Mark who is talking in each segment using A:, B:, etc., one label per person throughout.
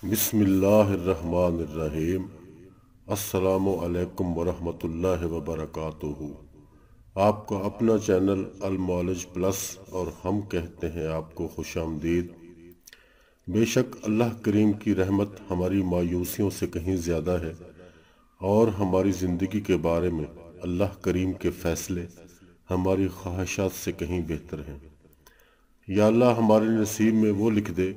A: بسم اللہ الرحمن الرحیم۔ السلام علیکم ورحمۃ اللہ وبرکاتہ۔ آپ کا اپنا چینل المعالج پلس اور ہم کہتے ہیں آپ کو خوش آمدید۔ بے شک اللہ کریم کی رحمت ہماری مایوسیوں سے کہیں زیادہ ہے اور ہماری زندگی کے بارے میں اللہ کریم کے فیصلے ہماری خواہشات سے کہیں بہتر ہیں۔ یا اللہ ہمارے نصیب میں وہ لکھ دے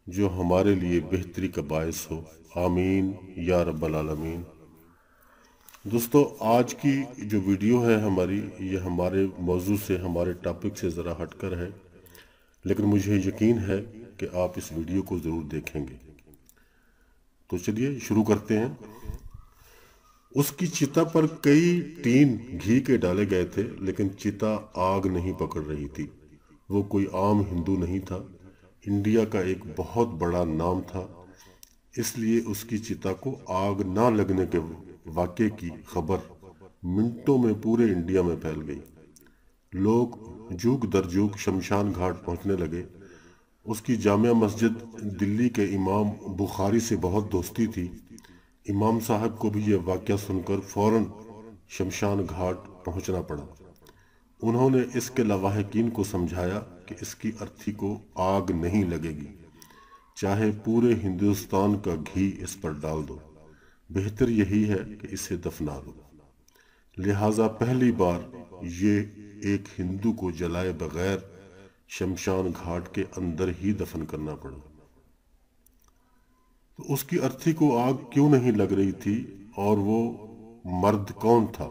A: جو ہمارے لیے بہتری کا باعث ہو، آمین یا رب العالمین۔ دوستو، آج کی جو ویڈیو ہے ہماری، یہ ہمارے موضوع سے، ہمارے ٹاپک سے ذرا ہٹ کر ہے، لیکن مجھے یقین ہے کہ آپ اس ویڈیو کو ضرور دیکھیں گے۔ تو چلیے شروع کرتے ہیں۔ اس کی چتا پر کئی ٹین گھی کے ڈالے گئے تھے، لیکن چتا آگ نہیں پکڑ رہی تھی۔ وہ کوئی عام ہندو نہیں تھا، انڈیا کا ایک بہت بڑا نام تھا، اس لیے اس کی چتا کو آگ نہ لگنے کے واقعے کی خبر منٹوں میں پورے انڈیا میں پھیل گئی۔ لوگ جوک در جوک شمشان گھاٹ پہنچنے لگے۔ اس کی جامع مسجد دلی کے امام بخاری سے بہت دوستی تھی۔ امام صاحب کو بھی یہ واقعہ سن کر فوراً شمشان گھاٹ پہنچنا پڑا۔ انہوں نے اس کے لواحقین کو سمجھایا کہ اس کی ارتھی کو آگ نہیں لگے گی، چاہے پورے ہندوستان کا گھی اس پر ڈال دو، بہتر یہی ہے کہ اسے دفنا دو۔ لہٰذا پہلی بار یہ ایک ہندو کو جلائے بغیر شمشان گھاٹ کے اندر ہی دفن کرنا پڑا۔ تو اس کی ارتھی کو آگ کیوں نہیں لگ رہی تھی اور وہ مرد کون تھا؟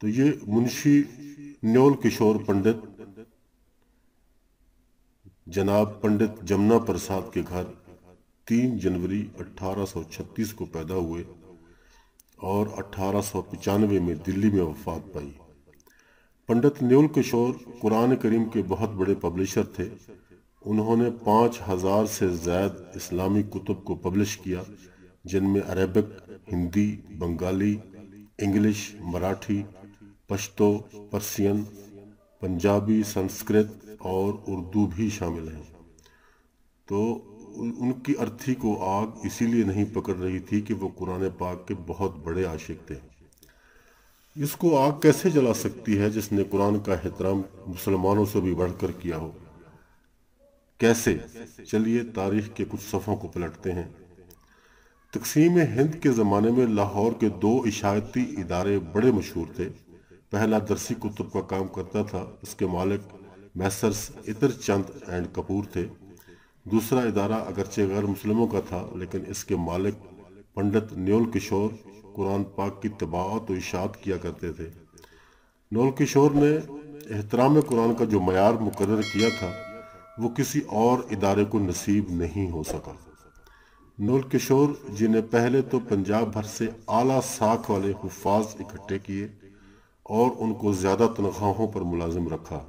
A: تو یہ منشی نیول کشور پنڈت جناب پنڈت جمنا پرساد کے گھر 3 جنوری 1836 کو پیدا ہوئے اور 1895 میں دلی میں وفات پائی۔ پنڈت نیول کشور قرآن کریم کے بہت بڑے پبلشر تھے۔ انہوں نے 5000 سے زائد اسلامی کتب کو پبلش کیا، جن میں Arabic, Hindi, Bengali, English, Marathi, Pashto, percent, Punjabi, Sanskrit اور اردو بھی شامل ہیں۔ تو ان کی ارتھی کو آگ اسی لیے نہیں پکڑ رہی تھی کہ وہ قرآن پاک کے بہت بڑے عاشق تھے۔ اس کو آگ کیسے جلا سکتی ہے جس نے قرآن کا احترام مسلمانوں سے بھی بڑھ کر کیا ہو؟ کیسے؟ چلیے تاریخ کے کچھ صفحوں کو پلٹتے ہیں۔ تقسیم ہند کے زمانے میں لاہور کے 2 اشاعتی ادارے بڑے مشہور تھے۔ پہلا درسی کتب کا کام کرتا تھا، اس کے مالک میسرز عطر چند اینڈ کپور تھے۔ دوسرا ادارہ اگرچہ غیر مسلموں کا تھا، لیکن اس کے مالک پنڈت نیول کشور قرآن پاک کی طباعت و اشاعت کیا کرتے تھے۔ نیول کشور نے احترام قرآن کا جو معیار مقرر کیا تھا، وہ کسی اور ادارے کو نصیب نہیں ہو سکا۔ نیول کشور جی نے پہلے تو پنجاب بھر سے اعلیٰ ساکھ والے حفاظ اکٹھے کیے اور ان کو زیادہ تنخواہوں پر ملازم رکھا۔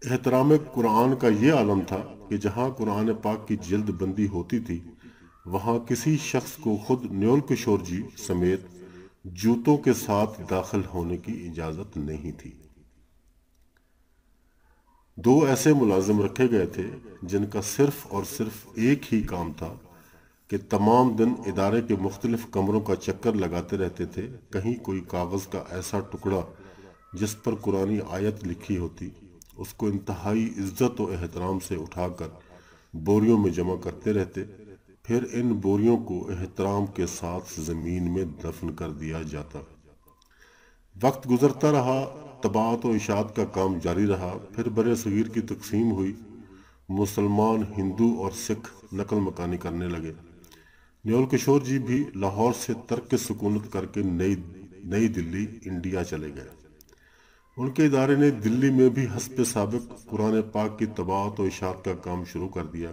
A: احترام قرآن کا یہ عالم تھا کہ جہاں قرآن پاک کی جلد بندی ہوتی تھی، وہاں کسی شخص کو خود نیول کشور جی سمیت جوتوں کے ساتھ داخل ہونے کی اجازت نہیں تھی۔ 2 ایسے ملازم رکھے گئے تھے جن کا صرف اور صرف ایک ہی کام تھا کہ تمام دن ادارے کے مختلف کمروں کا چکر لگاتے رہتے تھے۔ کہیں کوئی کاغذ کا ایسا ٹکڑا جس پر قرآنی آیت لکھی ہوتی، اس کو انتہائی عزت و احترام سے اٹھا کر بوریوں میں جمع کرتے رہتے، پھر ان بوریوں کو احترام کے ساتھ زمین میں دفن کر دیا جاتا۔ وقت گزرتا رہا، طباعت و اشاعت کا کام جاری رہا، پھر برِ صغیر کی تقسیم ہوئی، مسلمان، ہندو اور سکھ نقل مکانی کرنے لگے۔ نیول کشور جی بھی لاہور سے ترک سکونت کر کے نئی دلی انڈیا چلے گئے۔ ان کے ادارے نے دلی میں بھی حسب سابق قرآن پاک کی طباعت و اشاعت کا کام شروع کر دیا۔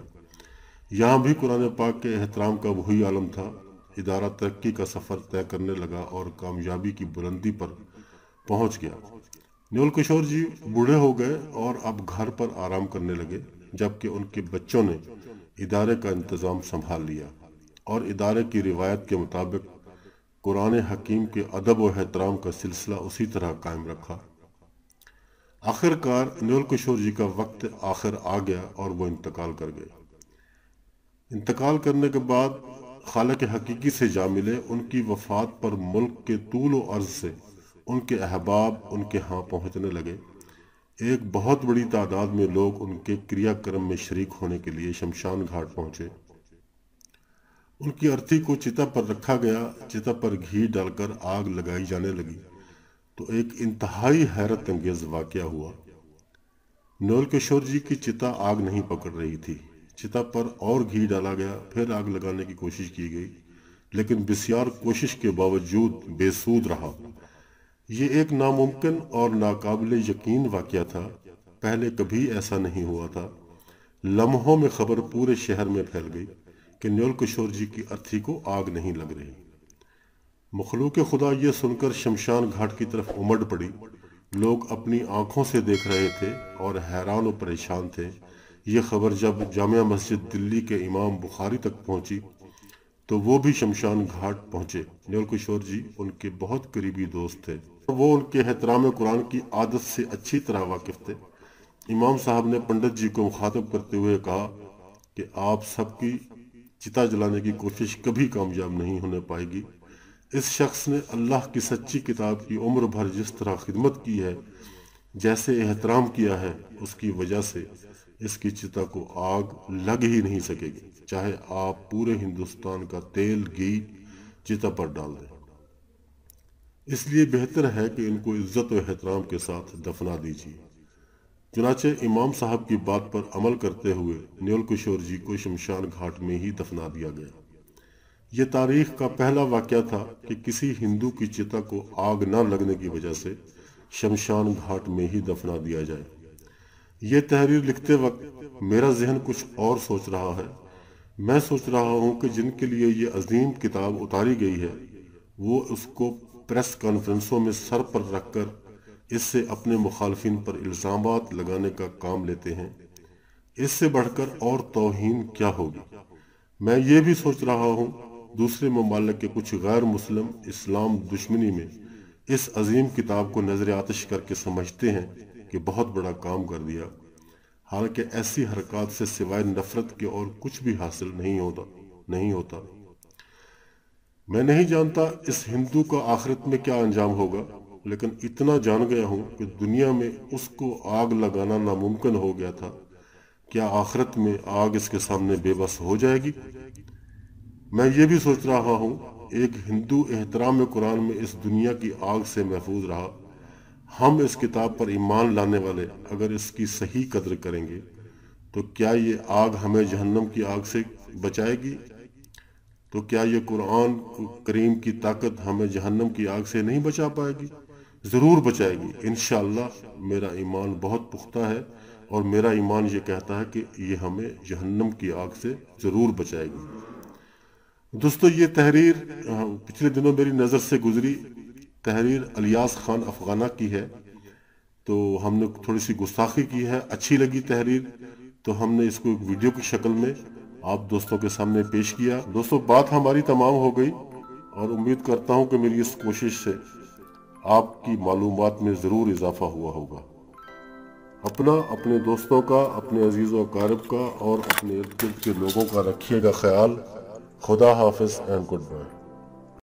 A: یہاں بھی قرآن پاک کے احترام کا وہی عالم تھا۔ ادارہ ترقی کا سفر طے کرنے لگا اور کامیابی کی بلندی پر پہنچ گیا۔ نیول کشور جی بوڑھے ہو گئے اور اب گھر پر آرام کرنے لگے، جبکہ ان کے بچوں نے ادارے کا انتظام سنبھال لیا اور ادارے کی روایت کے مطابق قرآن حکیم کے ادب و احترام کا سلسلہ اسی طرح قائم رکھا۔ آخر کار نیول کشور جی کا وقت آخر آ گیا اور وہ انتقال کر گئے۔ انتقال کرنے کے بعد خالق حقیقی سے جا ملے۔ ان کی وفات پر ملک کے طول و عرض سے ان کے احباب ان کے ہاں پہنچنے لگے۔ ایک بہت بڑی تعداد میں لوگ ان کے کریا کرم میں شریک ہونے کے لیے شمشان گھاٹ پہنچے۔ ان کی ارتھی کو چتا پر رکھا گیا، چتا پر گھی ڈال کر آگ لگائی جانے لگی تو ایک انتہائی حیرت انگیز واقعہ ہوا۔ نیول کشور جی کی چتا آگ نہیں پکڑ رہی تھی۔ چتا پر اور گھی ڈالا گیا، پھر آگ لگانے کی کوشش کی گئی، لیکن بسیار کوشش کے باوجود بے سود رہا۔ یہ ایک ناممکن اور ناقابل یقین واقعہ تھا، پہلے کبھی ایسا نہیں ہوا تھا۔ لمحوں میں خبر پورے شہر میں پھیل گئی کہ نیول کشور جی کی ارتھی کو آگ نہیں لگ رہی۔ مخلوق خدا یہ سن کر شمشان گھاٹ کی طرف امڑ پڑی۔ لوگ اپنی آنکھوں سے دیکھ رہے تھے اور حیران و پریشان تھے۔ یہ خبر جب جامع مسجد دلی کے امام بخاری تک پہنچی تو وہ بھی شمشان گھاٹ پہنچے۔ نیول کشور جی ان کے بہت قریبی دوست تھے، وہ ان کے احترام قرآن کی عادت سے اچھی طرح واقف تھے۔ امام صاحب نے پنڈت جی کو مخاطب کرتے ہوئے کہا کہ آپ سب کی چتا جلانے کی کوشش کبھی کامیاب نہیں ہونے پائے گی۔ اس شخص نے اللہ کی سچی کتاب کی عمر بھر جس طرح خدمت کی ہے، جیسے احترام کیا ہے، اس کی وجہ سے اس کی چتا کو آگ لگ ہی نہیں سکے گی، چاہے آپ پورے ہندوستان کا تیل گھی چتا پر ڈال دیں۔ اس لیے بہتر ہے کہ ان کو عزت و احترام کے ساتھ دفنا دیجیے۔ چنانچہ امام صاحب کی بات پر عمل کرتے ہوئے نیول کشور جی کو شمشان گھاٹ میں ہی دفنا دیا گیا۔ یہ تاریخ کا پہلا واقعہ تھا کہ کسی ہندو کی چتا کو آگ نہ لگنے کی وجہ سے شمشان گھاٹ میں ہی دفنا دیا جائے۔ یہ تحریر لکھتے وقت میرا ذہن کچھ اور سوچ رہا ہے۔ میں سوچ رہا ہوں کہ جن کے لیے یہ عظیم کتاب اتاری گئی ہے وہ اس کو پریس کانفرنسوں میں سر پر رکھ کر اس سے اپنے مخالفین پر الزامات لگانے کا کام لیتے ہیں۔ اس سے بڑھ کر اور توہین کیا ہوگی۔ میں یہ بھی سوچ رہا ہوں دوسرے ممالک کے کچھ غیر مسلم اسلام دشمنی میں اس عظیم کتاب کو نظر آتش کر کے سمجھتے ہیں کہ بہت بڑا کام کر دیا، حالانکہ ایسی حرکات سے سوائے نفرت کے اور کچھ بھی حاصل نہیں ہوتا۔ میں نہیں جانتا اس ہندو کا آخرت میں کیا انجام ہوگا، لیکن اتنا جان گیا ہوں کہ دنیا میں اس کو آگ لگانا ناممکن ہو گیا تھا، کیا آخرت میں آگ اس کے سامنے بے بس ہو جائے گی؟ میں یہ بھی سوچ رہا ہوں ایک ہندو احترام قرآن میں اس دنیا کی آگ سے محفوظ رہا۔ ہم اس کتاب پر ایمان لانے والے اگر اس کی صحیح قدر کریں گے تو کیا یہ آگ ہمیں جہنم کی آگ سے بچائے گی؟ تو کیا یہ قرآن کریم کی طاقت ہمیں جہنم کی آگ سے نہیں بچا پائے گی؟ ضرور بچائے گی انشاءاللہ۔ میرا ایمان بہت پختہ ہے اور میرا ایمان یہ کہتا ہے کہ یہ ہمیں جہنم کی آگ سے ضرور بچائے گی۔ دوستو، یہ تحریر پچھلے دنوں میری نظر سے گزری، تحریر الیاس خان افغانہ کی ہے، تو ہم نے تھوڑی سی گستاخی کی ہے۔ اچھی لگی تحریر تو ہم نے اس کو ایک ویڈیو کی شکل میں آپ دوستوں کے سامنے پیش کیا۔ دوستو، بات ہماری تمام ہو گئی اور امید کرتا ہوں کہ میری اس کوشش سے آپ کی معلومات میں ضرور اضافہ ہوا ہوگا۔ اپنا، اپنے دوستوں کا، اپنے عزیز و اقارب کا اور اپنے ارد گرد کے لوگوں کا رکھیے گا خیال۔ خدا حافظ اینڈ گڈ بائے۔